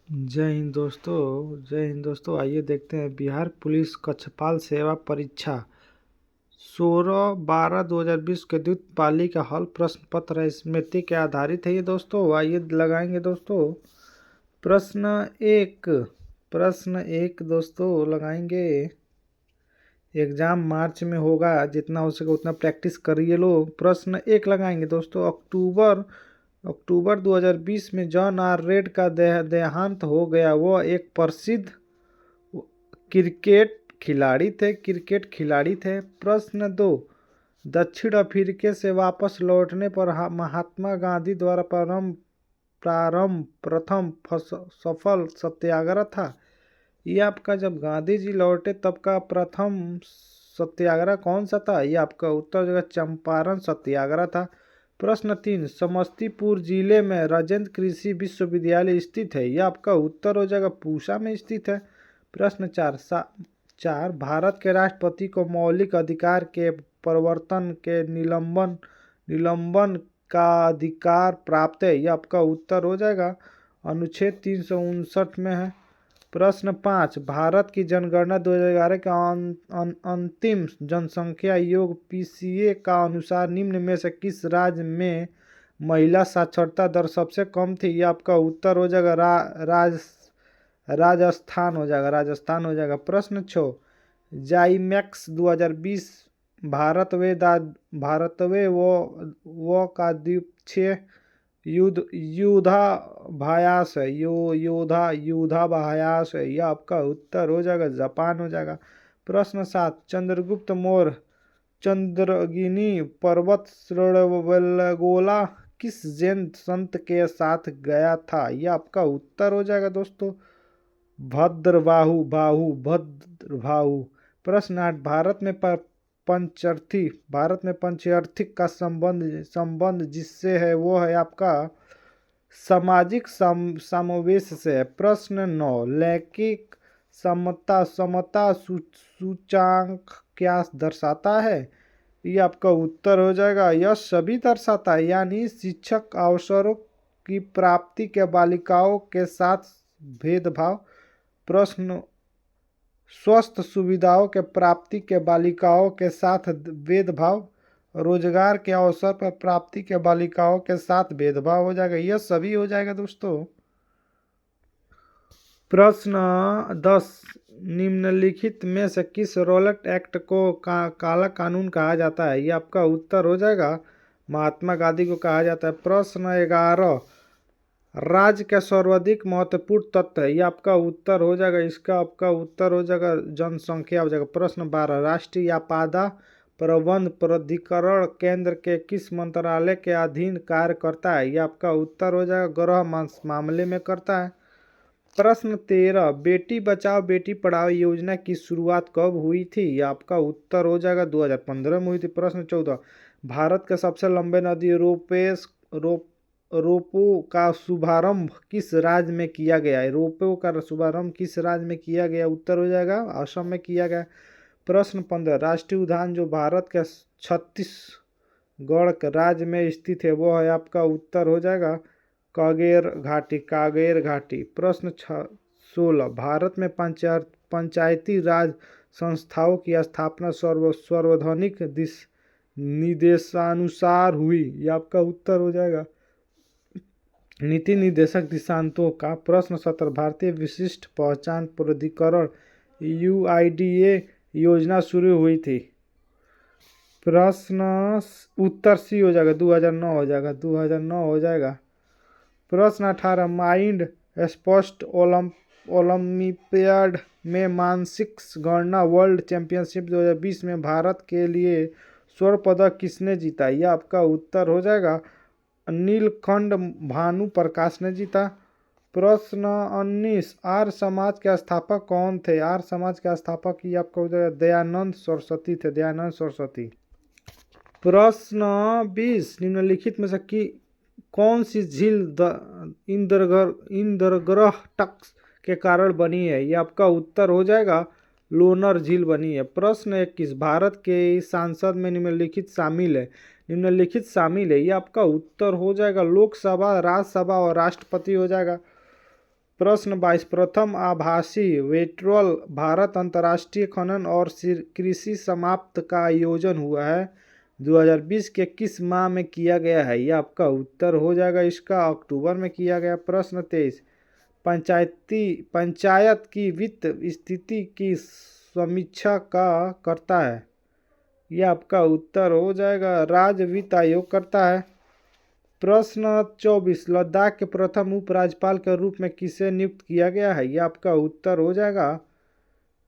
जय हिंद दोस्तों। आइए देखते हैं बिहार पुलिस कक्षपाल सेवा परीक्षा 16/12/2020 के द्वितीय पाली का हल प्रश्न पत्र है, स्मृति के आधारित है ये दोस्तों। आइए लगाएंगे दोस्तों प्रश्न एक। प्रश्न एक दोस्तों लगाएंगे। एग्जाम मार्च में होगा, जितना हो सके उतना प्रैक्टिस करिए लोग। प्रश्न एक लगाएंगे दोस्तों। अक्टूबर 2020 में जॉन आर रेड का देहांत हो गया। वह एक प्रसिद्ध क्रिकेट खिलाड़ी थे। प्रश्न दो। दक्षिण अफ्रीका से वापस लौटने पर महात्मा गांधी द्वारा प्रथम सफल सत्याग्रह था। ये आपका जब गांधी जी लौटे तब का प्रथम सत्याग्रह कौन सा था? ये आपका उत्तर हो जाएगा चंपारण सत्याग्रह था। प्रश्न तीन। समस्तीपुर जिले में राजेंद्र कृषि विश्वविद्यालय स्थित है। यह आपका उत्तर हो जाएगा पूसा में स्थित है। प्रश्न चार। भारत के राष्ट्रपति को मौलिक अधिकार के प्रवर्तन के निलंबन का अधिकार प्राप्त है। यह आपका उत्तर हो जाएगा अनुच्छेद 359 में है। प्रश्न 5। भारत की जनगणना 2011 का अंतिम जनसंख्या योग पीसीए का अनुसार निम्न में से किस राज्य में महिला साक्षरता दर सबसे कम थी? यह आपका उत्तर हो जाएगा राजस्थान हो जाएगा। प्रश्न 6। जाइमैक्स 2020 भारतवे वो का द्वीपक्षीय युद्धाभ्यास है। युद्धाभ्यास है। यह आपका उत्तर हो जाएगा जापान हो जाएगा। प्रश्न 7। चंद्रगुप्त मौर्य चंद्रगिनी पर्वत श्रृंखला किस जैन संत के साथ गया था? यह आपका उत्तर हो जाएगा दोस्तों भद्रबाहु। प्रश्न 8। भारत में पंचायती का संबंध जिससे है वो है आपका सामाजिक समावेश से है। प्रश्न 9। लैंगिक समता सूचांक क्या दर्शाता है? ये आपका उत्तर हो जाएगा यह सभी दर्शाता है, यानी शिक्षक अवसरों की प्राप्ति के बालिकाओं के साथ भेदभाव। प्रश्न। स्वास्थ्य सुविधाओं के प्राप्ति के बालिकाओं के साथ भेदभाव। रोजगार के अवसर पर प्राप्ति के बालिकाओं के साथ भेदभाव हो जाएगा। यह सभी हो जाएगा दोस्तों। प्रश्न 10। निम्नलिखित में से किस रॉलेट एक्ट को काला कानून कहा जाता है? यह आपका उत्तर हो जाएगा महात्मा गांधी को कहा जाता है। प्रश्न 11। राज्य का सर्वाधिक महत्वपूर्ण तत्व है। यह आपका उत्तर हो जाएगा, इसका आपका उत्तर हो जाएगा जनसंख्या हो जाएगा। प्रश्न 12। राष्ट्रीय आपदा प्रबंधन प्राधिकरण केंद्र के किस मंत्रालय के अधीन कार्य करता है? यह आपका उत्तर हो जाएगा गृह मामले में करता है। प्रश्न 13। बेटी बचाओ बेटी पढ़ाओ योजना की शुरुआत कब हुई थी? यह आपका उत्तर हो जाएगा 2015 में हुई थी। प्रश्न 14। भारत के सबसे लंबे नदी रोपो का शुभारंभ किस राज्य में किया गया है? रोपो का शुभारंभ किस राज्य में किया गया? उत्तर हो जाएगा असम में किया गया। प्रश्न 15। राष्ट्रीय उद्यान जो भारत के छत्तीसगढ़ राज्य में स्थित है वो है आपका उत्तर हो जाएगा कागेर घाटी। प्रश्न 16। भारत में पंचायती राज संस्थाओं की स्थापना सार्वजनिक निर्देशानुसार हुई। यह आपका उत्तर हो जाएगा नीति निर्देशक दिशांतों का। प्रश्न 17। भारतीय विशिष्ट पहचान प्राधिकरण यूआईडीए योजना शुरू हुई थी। प्रश्न उत्तर सी हो जाएगा 2009 हो जाएगा। प्रश्न 18। माइंड स्पोर्ट्स ओलंपियाड में मानसिक गणना वर्ल्ड चैंपियनशिप 2020 में भारत के लिए स्वर्ण पदक किसने जीता? यह आपका उत्तर हो जाएगा नीलकंठ भानु प्रकाश ने जीता। प्रश्न 19। आर्य समाज के स्थापक कौन थे? आर्य समाज के स्थापक ही आपका हो जाएगा दयानंद सरस्वती थे। प्रश्न 20। निम्नलिखित में से कौन सी झील इंद्रग्रह टक्स के कारण बनी है? यह आपका उत्तर हो जाएगा लोनर झील बनी है। प्रश्न 21। भारत के सांसद में निम्नलिखित शामिल है। यह आपका उत्तर हो जाएगा लोकसभा, राज्यसभा और राष्ट्रपति हो जाएगा। प्रश्न 22 प्रथम आभासी वर्चुअल भारत अंतर्राष्ट्रीय खनन और कृषि समाप्त का आयोजन हुआ है 2020 के किस माह में किया गया है? यह आपका उत्तर हो जाएगा इसका अक्टूबर में किया गया। प्रश्न 23 पंचायत की वित्त स्थिति की समीक्षा का करता है? यह आपका उत्तर हो जाएगा राज्य वित्त आयोग करता है। प्रश्न 24 लद्दाख के प्रथम उपराज्यपाल के रूप में किसे नियुक्त किया गया है? यह आपका उत्तर हो जाएगा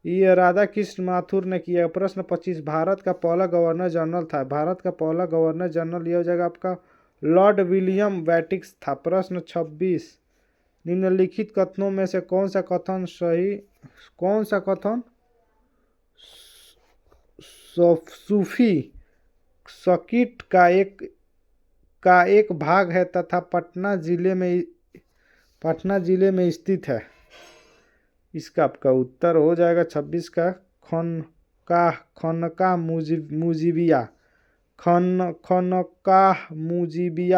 ये राधा कृष्ण माथुर ने किया। प्रश्न 25 भारत का पहला गवर्नर जनरल था? भारत का पहला गवर्नर जनरल यह हो जाएगा आपका लॉर्ड विलियम बेटिक्स था। प्रश्न 26 निम्नलिखित कथनों में से कौन सा कथन सूफी सर्किट का एक भाग है तथा पटना जिले में स्थित है? इसका आपका उत्तर हो जाएगा 26 का खनका मुजीबिया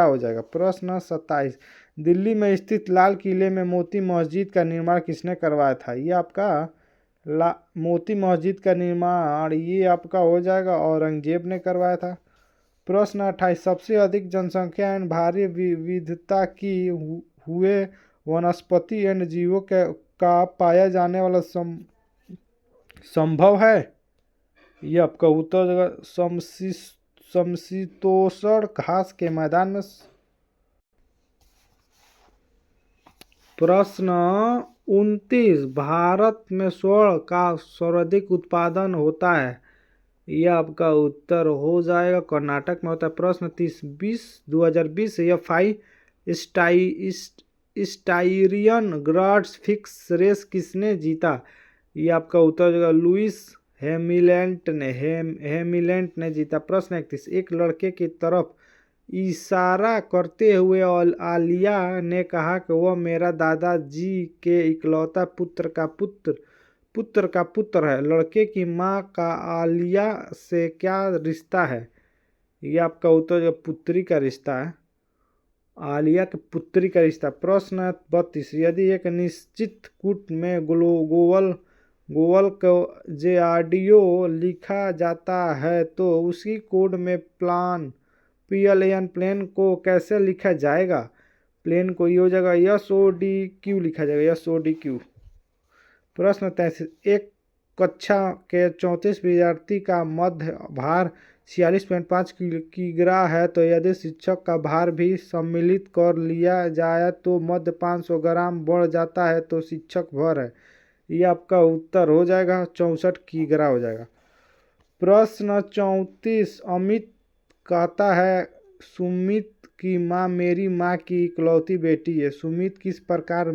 हो जाएगा। प्रश्न 27 दिल्ली में स्थित लाल किले में मोती मस्जिद का निर्माण किसने करवाया था? ये आपका मोती मस्जिद का निर्माण ये आपका हो जाएगा औरंगजेब ने करवाया था। प्रश्न 28 सबसे अधिक जनसंख्या एवं भारी विविधता की हुए वनस्पति एवं जीवों का पाया जाने वाला संभव है? यह आपका उत्तर हो जाएगा समशीतोष्ण घास के मैदान में। प्रश्न 29 भारत में स्वर्ण का सर्वाधिक उत्पादन होता है? यह आपका उत्तर हो जाएगा कर्नाटक में होता है। प्रश्न 30 2020 एफआई स्टाइरियन ग्रांड्स फिक्स रेस किसने जीता? यह आपका उत्तर हो जाएगा लुइस हैमिल्टन ने जीता। प्रश्न 31 एक लड़के की तरफ इशारा करते हुए आलिया ने कहा कि वह मेरा दादाजी के इकलौता पुत्र का पुत्र है। लड़के की मां का आलिया से क्या रिश्ता है? यह आपका उत्तर पुत्री का रिश्ता है। आलिया के पुत्री का रिश्ता। प्रश्न 32 यदि एक निश्चित कूट में गोवल को जेआरडीओ लिखा जाता है तो उसी कोड में प्लेन को कैसे लिखा जाएगा? प्लेन को ये हो जाएगा SODQ लिखा जाएगा SODQ। प्रश्न 33 एक कक्षा के 34 विद्यार्थी का मध्य भार 46.5 किग्रा है तो यदि शिक्षक का भार भी सम्मिलित कर लिया जाए तो मध्य 500 ग्राम बढ़ जाता है तो शिक्षक भर है। यह आपका उत्तर हो जाएगा 64 किग्रा हो जाएगा। प्रश्न 34 अमित कहता है सुमित की माँ मेरी माँ की इकलौती बेटी है। सुमित किस प्रकार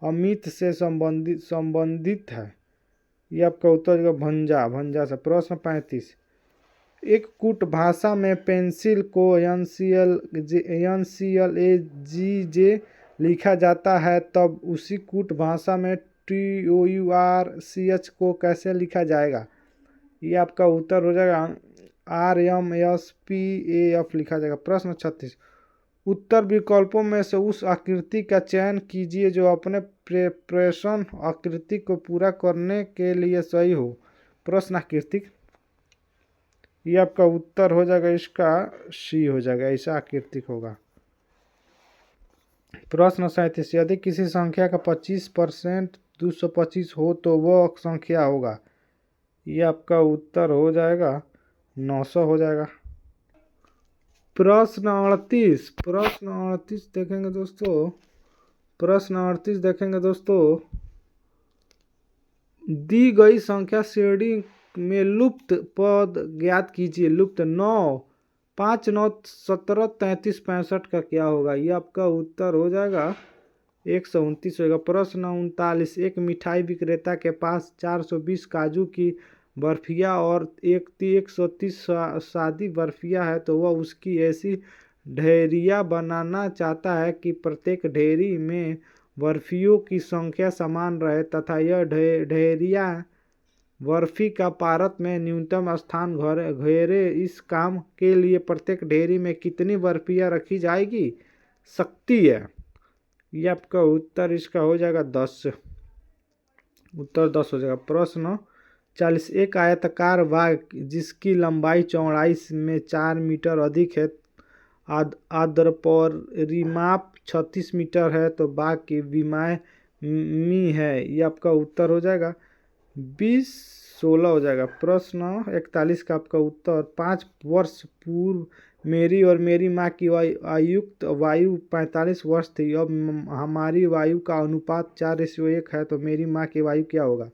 अमित से संबंधित है? यह आपका उत्तर होगा भंजा से। प्रश्न 35 एक कूट भाषा में पेंसिल को NCLAGJ लिखा जाता है तब उसी कूट भाषा में TOURCH को कैसे लिखा जाएगा? ये आपका उत्तर हो जाएगा RMSPAF लिखा जाएगा। प्रश्न 36 उत्तर विकल्पों में से उस आकृति का चयन कीजिए जो अपने प्रश्न आकृति को पूरा करने के लिए सही हो। प्रश्न आकृति ये आपका उत्तर हो जाएगा इसका C हो जाएगा ऐसा आकृतिक होगा। प्रश्न 37 यदि किसी संख्या का 25% 225 हो तो वह संख्या होगा? ये आपका उत्तर हो जाएगा 900 हो जाएगा। प्रश्न 38 देखेंगे दोस्तों। प्रश्न 38 देखेंगे दोस्तों दी गई संख्या श्रेणी में लुप्त पद ज्ञात कीजिए। लुप्त 9 5 9 17 33 65 का क्या होगा? ये आपका उत्तर हो जाएगा 129 होगा। प्रश्न 39 एक मिठाई विक्रेता के पास 420 काजू की बर्फियाँ और 130 सादी बर्फियाँ है तो वह उसकी ऐसी ढेरियाँ बनाना चाहता है कि प्रत्येक ढेरी में बर्फियों की संख्या समान रहे तथा यह ढेरियाँ बर्फी का पारत में न्यूनतम स्थान घेरे। इस काम के लिए प्रत्येक ढेरी में कितनी बर्फियाँ रखी जाएगी सकती है? ये आपका उत्तर इसका हो जाएगा 10, उत्तर 10 हो जाएगा। प्रश्न 40, एक आयताकार बाग जिसकी लंबाई चौड़ाई में 4 मीटर अधिक है, आद्रपरिमाप 36 मीटर है, तो बाग की विमाएँ मी है। ये आपका उत्तर हो जाएगा 20, 16 हो जाएगा। प्रश्न 41 का आपका उत्तर 5 वर्ष पूर्व मेरी और मेरी माँ की आयुक्त वायु 45 वर्ष थी। अब हमारी वायु का अनुपात 4:1 है, तो मेरी माँ की वायु क्या होगा?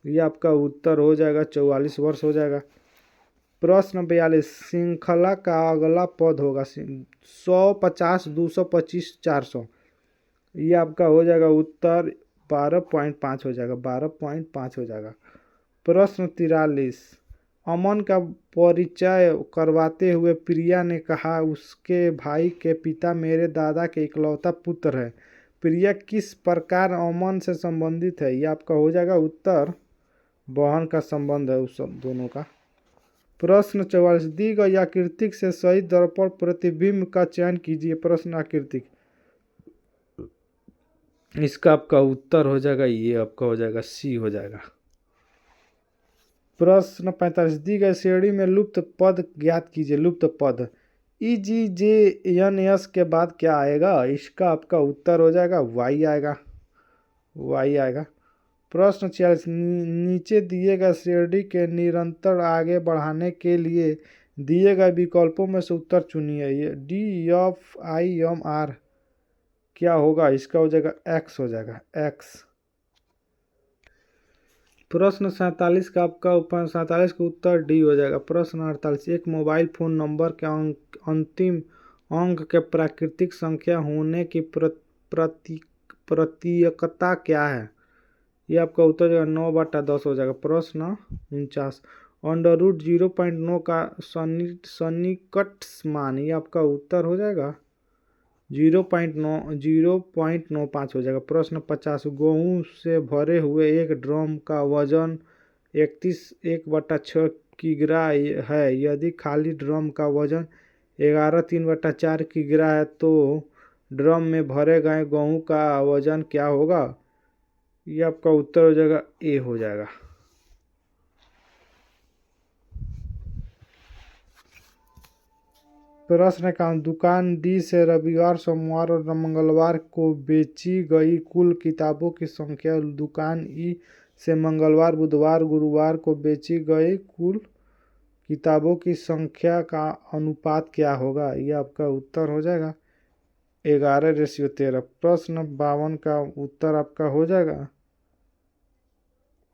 ये आपका उत्तर हो जाएगा 44 वर्ष हो जाएगा। प्रश्न 42, श्रृंखला का अगला पद होगा 100, 50, 225, 400। ये आपका हो जाएगा उत्तर 12.5 हो जाएगा, 12.5 हो जाएगा। प्रश्न 43, अमन का परिचय करवाते हुए प्रिया ने कहा, उसके भाई के पिता मेरे दादा के इकलौता पुत्र है। प्रिया किस प्रकार अमन से संबंधित है? ये आपका हो जाएगा उत्तर बहन का संबंध है उस दोनों का। प्रश्न 44, दी गई आकृति से सही दर्पण प्रतिबिंब का चयन कीजिए। प्रश्न आकृति, इसका आपका उत्तर हो जाएगा, ये आपका हो जाएगा सी हो जाएगा। प्रश्न 45, दी गई श्रेणी में लुप्त पद ज्ञात कीजिए। लुप्त पद EGJNS के बाद क्या आएगा? इसका आपका उत्तर हो जाएगा वाई आएगा, वाई आएगा। प्रश्न 46, नीचे दिए गए श्रेणी के निरंतर आगे बढ़ाने के लिए दिए गए विकल्पों में से उत्तर चुनिए। ये DFIMR क्या होगा? इसका हो जाएगा एक्स हो जाएगा, एक्स। प्रश्न 47 का आपका 47 का उत्तर डी हो जाएगा। प्रश्न 48, एक मोबाइल फोन नंबर के अंतिम अंक के प्राकृतिक संख्या होने की प्रतीयकता क्या है? ये आपका उत्तर 9/10 हो जाएगा। प्रश्न 49, अंडर रूट 0.9 का सन्निकट मान। ये आपका उत्तर हो जाएगा 0.95 हो जाएगा। प्रश्न 50, गेहूं से भरे हुए एक ड्रम का वजन 1/6 किग्रा है। यदि खाली ड्रम का वजन 11/3/4 किग्रा है, तो ड्रम में भरे गए गेहूं का वजन क्या होगा? ये आपका उत्तर हो जाएगा ए हो जाएगा। प्रश्न का दुकान डी से रविवार, सोमवार और मंगलवार को बेची गई कुल किताबों की संख्या दुकान ई से मंगलवार, बुधवार, गुरुवार को बेची गई कुल किताबों की संख्या का अनुपात क्या होगा? ये आपका उत्तर हो जाएगा 11:13। प्रश्न 52 का उत्तर आपका हो जाएगा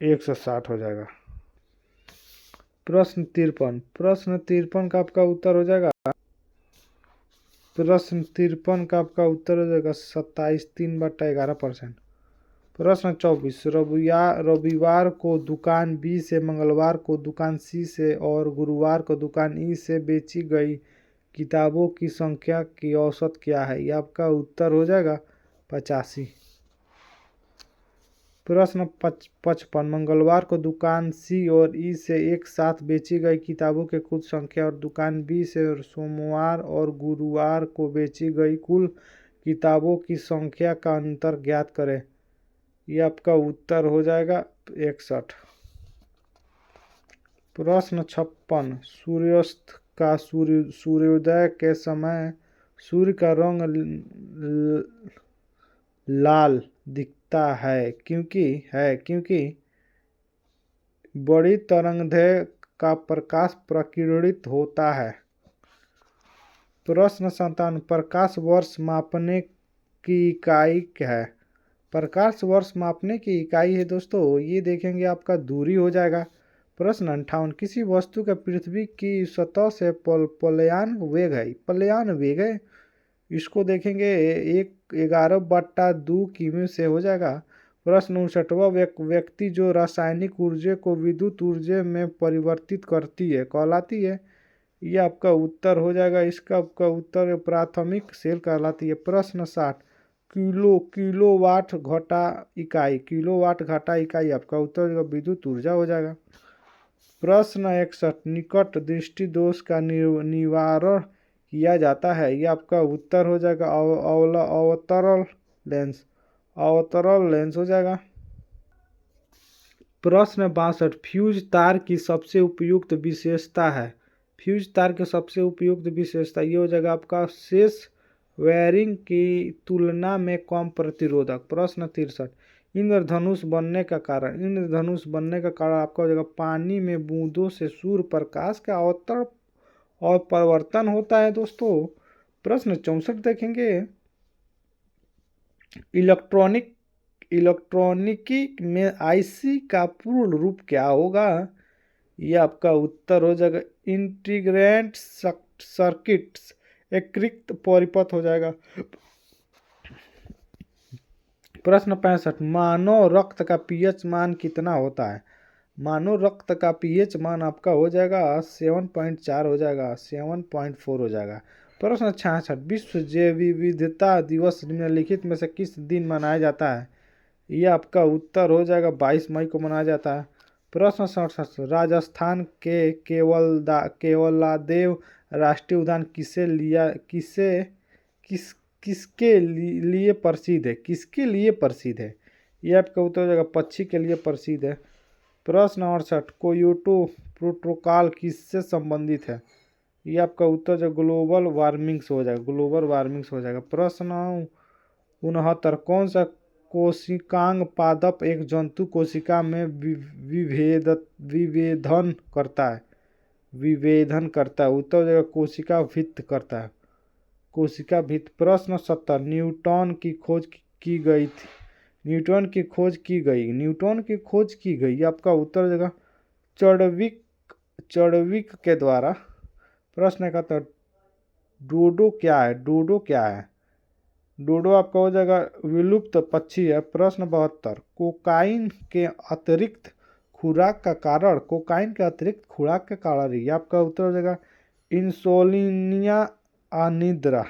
160 हो जाएगा। प्रश्न 53 का आपका उत्तर हो जाएगा, प्रश्न 53 का आपका उत्तर हो जाएगा 27, 3/11%। प्रश्न 24, रविवार को दुकान बी से, मंगलवार को दुकान सी से और गुरुवार को दुकान ई से बेची गई किताबों की संख्या की औसत क्या है? ये आपका उत्तर हो जाएगा 85। प्रश्न 55, मंगलवार को दुकान सी और ई से एक साथ बेची गई किताबों की कुल संख्या और दुकान बी से सोमवार और गुरुवार को बेची गई कुल किताबों की संख्या का अंतर ज्ञात करें। ये आपका उत्तर हो जाएगा 61। प्रश्न 56, सूर्यास्त का सूर्योदय के समय सूर्य का रंग लाल दिखता है क्योंकि बड़ी तरंगदैर्घ्य का प्रकाश प्रकीर्णित होता है। प्रश्न 57, प्रकाश वर्ष मापने की इकाई क्या है? प्रकाश वर्ष मापने की इकाई है दोस्तों, ये देखेंगे आपका दूरी हो जाएगा। प्रश्न 58, किसी वस्तु का पृथ्वी की सतह से पलायन वेग है, इसको देखेंगे 11/2 किमी से हो जाएगा। प्रश्न 59, व्यक्ति जो रासायनिक ऊर्जा को विद्युत ऊर्जा में परिवर्तित करती है कहलाती है। ये आपका उत्तर हो जाएगा, इसका आपका उत्तर प्राथमिक सेल कहलाती है। प्रश्न 60, किलोवाट घटा इकाई आपका उत्तर विद्युत ऊर्जा हो जाएगा। प्रश्न 61, निकट दृष्टि दोष का निवारण किया जाता है। ये आपका उत्तर हो जाएगा अवतरण लेंस, अवतरण लेंस हो जाएगा। प्रश्न 62, फ्यूज तार की सबसे उपयुक्त विशेषता है। फ्यूज तार की सबसे उपयुक्त विशेषता ये हो जाएगा आपका शेष वायरिंग की तुलना में कम प्रतिरोधक। प्रश्न 63, इंद्रधनुष बनने का कारण। इंद्रधनुष बनने का कारण आपका हो जाएगा पानी में बूंदों से सूर्य प्रकाश का अवतरण और परिवर्तन होता है दोस्तों। प्रश्न 64 देखेंगे, इलेक्ट्रॉनिकी में आईसी का पूर्ण रूप क्या होगा। ये आपका उत्तर हो जाएगा इंटीग्रेटेड सर्किट्स, एकीकृत परिपथ हो जाएगा। प्रश्न 65, मानव रक्त का पीएच मान कितना होता है। मानव रक्त का पीएच मान आपका हो जाएगा 7.4 हो जाएगा, 7.4 हो जाएगा। प्रश्न 66, विश्व जैव विविधता दिवस निम्नलिखित में से किस दिन मनाया जाता है। यह आपका उत्तर हो जाएगा 22 मई को मनाया जाता है। प्रश्न 67, राजस्थान के केवलादेव राष्ट्रीय उद्यान किसके लिए प्रसिद्ध है। किसके लिए प्रसिद्ध है। यह आपका उत्तर हो जाएगा पक्षी के लिए प्रसिद्ध है। प्रश्न 68, क्योटो प्रोटोकॉल किससे संबंधित है। यह आपका उत्तर जो ग्लोबल वार्मिंग से हो जाएगा, ग्लोबल वार्मिंग से हो जाएगा। प्रश्न 69, कौन सा कोशिकांग पादप एक जंतु कोशिका में विभेदन करता है। विभेदन करता है, उत्तर हो जाएगा कोशिका भित्त करता है, कोशिका भित्त। प्रश्न 70, न्यूटन की खोज की गई थी। न्यूटन की खोज की गई आपका उत्तर हो जाएगा चडविक के द्वारा। प्रश्न 71, डोडो क्या है। डोडो आपका हो जाएगा विलुप्त पक्षी है। प्रश्न 72, कोकाइन के अतिरिक्त खुराक का कारण ये आपका उत्तर हो जाएगा इंसोलिनिया अनिद्रा।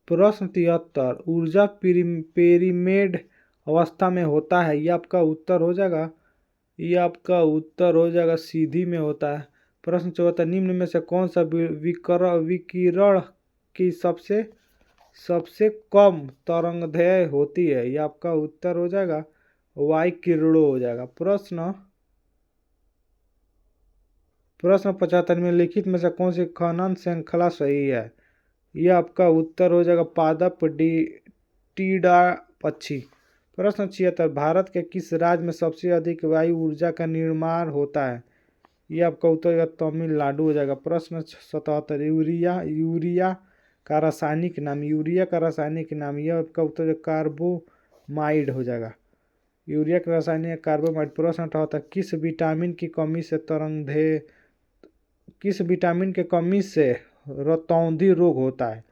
प्रश्न 73, ऊर्जा पिरामिड अवस्था में होता है। ये आपका उत्तर हो जाएगा सीधी में होता है। प्रश्न 74, निम्न में से कौन सा विकिरण की सबसे कम तरंगदैर्घ्य होती है। यह आपका उत्तर हो जाएगा वाई किरणों हो जाएगा। प्रश्न 75 में लिखित में से कौन सी खनन श्रृंखला सही है। यह आपका उत्तर हो जाएगा पादप टीडा पक्षी। प्रश्न 76, भारत के किस राज्य में सबसे अधिक वायु ऊर्जा का निर्माण होता है। यह आपका उत्तर हो तमिलनाडु हो जाएगा। प्रश्न 77, यूरिया का रासायनिक नाम। यह आपका उत्तर कार्बोमाइड हो जाएगा। यूरिया का रासायनिक कार्बोमाइड। प्रश्न 78, किस विटामिन की कमी से रतौंधी रोग होता है।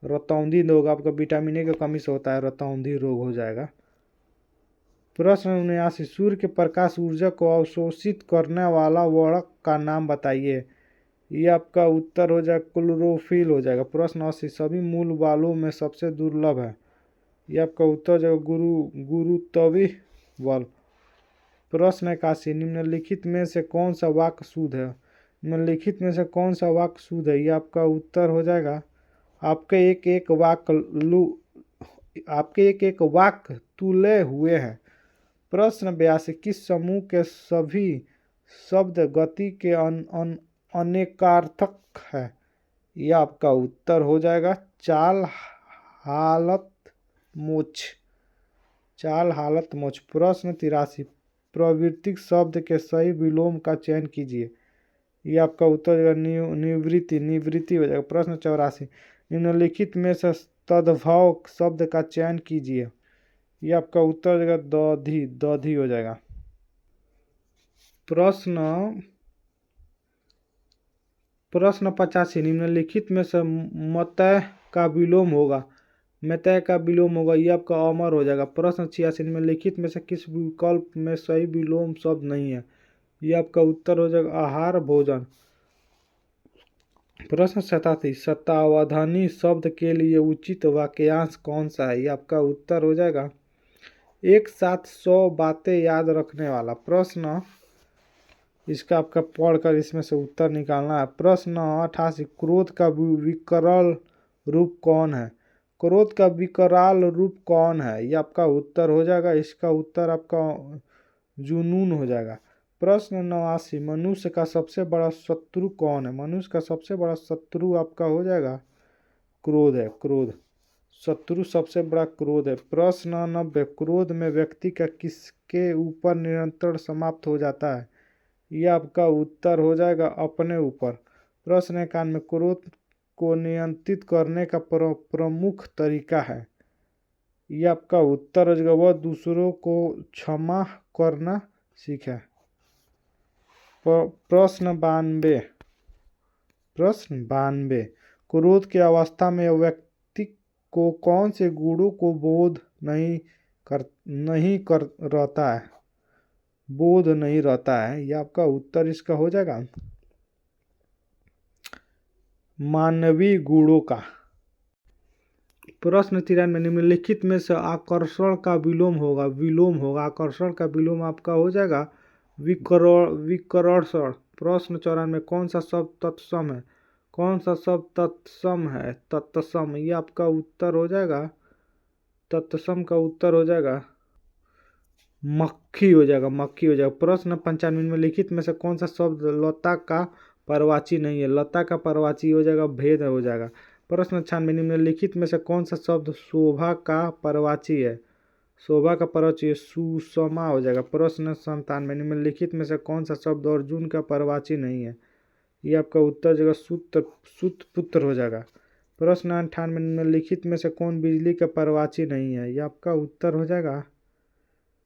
रतौंधी रोग आपका विटामिन ए की कमी से होता है, रतौंधी रोग हो जाएगा। प्रश्न 79, सूर्य के प्रकाश ऊर्जा को अवशोषित करने वाला वर्णक का नाम बताइए। यह आपका उत्तर हो जाएगा क्लोरोफिल हो जाएगा। प्रश्न 80, सभी मूल बालों में सबसे दुर्लभ है। यह आपका उत्तर हो जाएगा गुरुत्वीय बल। प्रश्न 81, निम्नलिखित में से कौन सा वाक्य शुद्ध है। यह आपका उत्तर हो जाएगा आपके एक वाक्य तुले हुए हैं। प्रश्न 82, किस समूह के सभी शब्द गति के अनेकार्थक है। यह आपका उत्तर हो जाएगा चाल हालत मोक्ष। प्रश्न 83, प्रवृत्तिक शब्द के सही विलोम का चयन कीजिए। यह आपका उत्तर हो जाएगा निवृत्ति हो जाएगा। प्रश्न 84, निम्नलिखित में से तद्भव शब्द का चयन कीजिए। यह आपका उत्तर हो जाएगा दधी हो जाएगा। प्रश्न 85, निम्नलिखित में से मतय का विलोम होगा। यह आपका अमर हो जाएगा। प्रश्न 86, निम्नलिखित में से किस विकल्प में सही विलोम शब्द नहीं है। यह आपका उत्तर हो जाएगा आहार भोजन। प्रश्न 87, शतावधानी शब्द के लिए उचित वाक्यांश कौन सा है। यह आपका उत्तर हो जाएगा एक साथ 100 बातें याद रखने वाला। प्रश्न इसका आपका पढ़कर इसमें से उत्तर निकालना है। प्रश्न 88, क्रोध का विकराल रूप कौन है। क्रोध का विकराल रूप कौन है? ये आपका उत्तर हो जाएगा, इसका उत्तर आपका जुनून हो जाएगा। प्रश्न 89, मनुष्य का सबसे बड़ा शत्रु कौन है? मनुष्य का सबसे बड़ा शत्रु आपका हो जाएगा क्रोध है, क्रोध। शत्रु सबसे बड़ा क्रोध है। प्रश्न 90, क्रोध में व्यक्ति का किसके ऊपर नियंत्रण समाप्त हो जाता है? यह आपका उत्तर हो जाएगा अपने ऊपर। प्रश्न 91, क्रोध को नियंत्रित करने का प्रमुख तरीका है? यह आपका उत्तर हो जाएगा वह दूसरों को क्षमा करना सीखे। प्रश्न 92, क्रोध की अवस्था में व्यक्ति को कौन से गुणों को बोध नहीं रहता है? यह आपका उत्तर इसका हो जाएगा मानवीय गुणों का। प्रश्न 93, निम्नलिखित में से आकर्षण का विलोम होगा। आकर्षण का विलोम आपका हो जाएगा विकर्षण। प्रश्न 94, कौन सा शब्द तत्सम है? कौन सा शब्द तत्सम है? तत्सम, ये आपका उत्तर हो जाएगा, तत्सम का उत्तर हो जाएगा मक्खी हो जाएगा, मक्खी हो जाएगा। प्रश्न 95, निम्नलिखित में से कौन सा शब्द लता का परवाची नहीं है? लता का परवाची हो जाएगा भेद हो जाएगा। प्रश्न 96, निम्नलिखित में से कौन सा शब्द शोभा का परवाची है? शोभा का परवाची सुषमा हो जाएगा। प्रश्न 97, निम्नलिखित में से कौन सा शब्द अर्जुन का परवाची नहीं है? ये आपका उत्तर जगह सुत पुत्र हो जाएगा। प्रश्न 98, निम्नलिखित में से कौन बिजली का परवाची नहीं है? ये आपका उत्तर हो जाएगा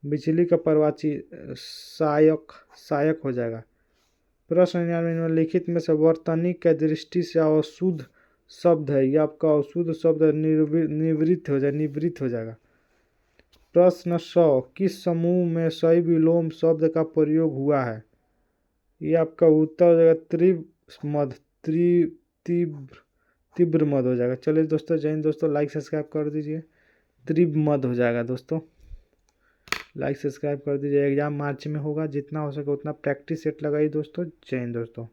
बिजली का परवाची सहायक हो जाएगा। प्रश्न 99, निम्नलिखित में से वर्तनी के दृष्टि से अशुद्ध शब्द है? यह आपका अशुद्ध शब्द निवृत्त हो जाएगा। प्रश्न 100, किस समूह में सही विलोम शब्द का प्रयोग हुआ है? ये आपका उत्तर हो जाएगा तीव्र मद हो जाएगा। चलिए दोस्तों, जय हिंद दोस्तों, लाइक सब्सक्राइब कर दीजिए। तीव्र मद हो जाएगा दोस्तों, लाइक सब्सक्राइब कर दीजिए। एग्जाम मार्च में होगा, जितना हो सके उतना प्रैक्टिस सेट लगाइए दोस्तों। जय हिंद दोस्तों।